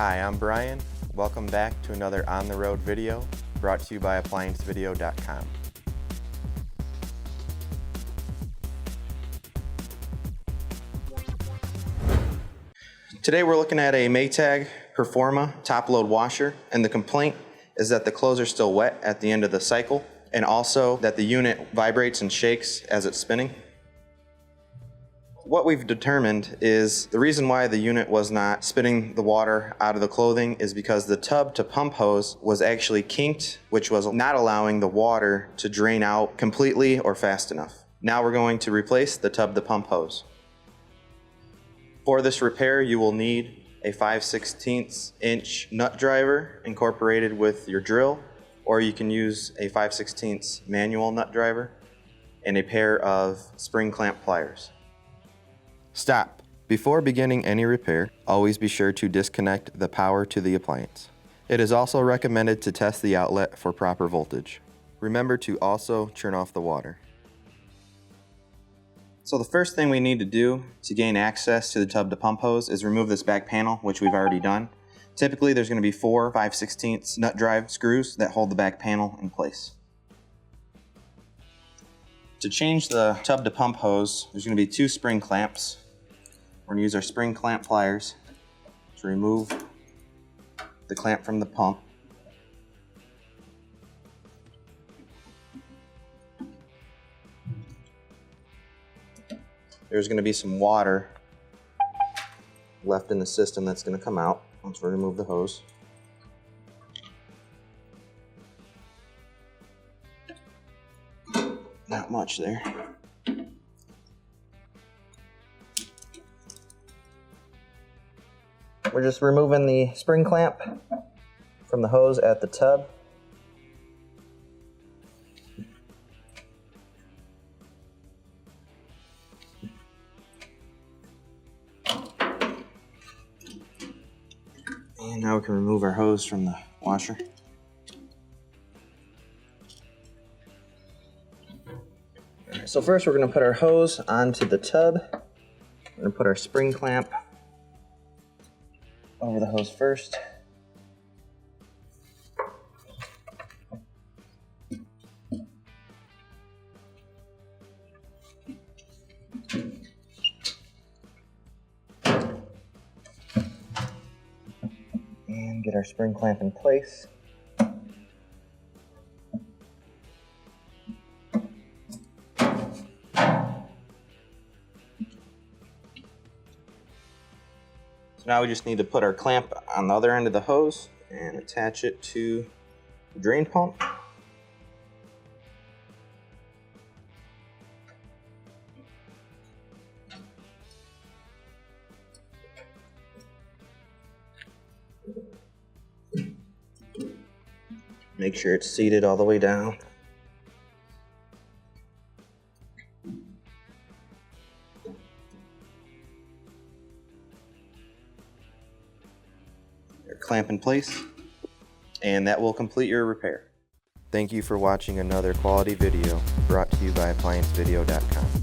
Hi, I'm Brian. Welcome back to another On the Road video brought to you by ApplianceVideo.com. Today we're looking at a Maytag Performa top load washer, and the complaint is that the clothes are still wet at the end of the cycle, and also that the unit vibrates and shakes as it's spinning. What we've determined is the reason why the unit was not spitting the water out of the clothing is because the tub to pump hose was actually kinked, which was not allowing the water to drain out completely or fast enough. Now we're going to replace the tub to pump hose. For this repair, you will need a 5/16 inch nut driver incorporated with your drill, or you can use a 5/16 manual nut driver and a pair of spring clamp pliers. Stop. Before beginning any repair, always be sure to disconnect the power to the appliance. It is also recommended to test the outlet for proper voltage. Remember to also turn off the water. So the first thing we need to do to gain access to the tub to pump hose is remove this back panel, which we've already done. Typically there's going to be 4 5/16 nut drive screws that hold the back panel in place. To change the tub to pump hose, there's going to be 2 spring clamps. We're going to use our spring clamp pliers to remove the clamp from the pump. There's going to be some water left in the system that's going to come out once we remove the hose. Not much there. We're just removing the spring clamp from the hose at the tub. And now we can remove our hose from the washer. Alright, so first we're going to put our hose onto the tub. We're going to put our spring clamp over the hose first. And get our spring clamp in place. So now we just need to put our clamp on the other end of the hose and attach it to the drain pump. Make sure it's seated all the way down. Clamp in place, and that will complete your repair. Thank you for watching another quality video brought to you by ApplianceVideo.com.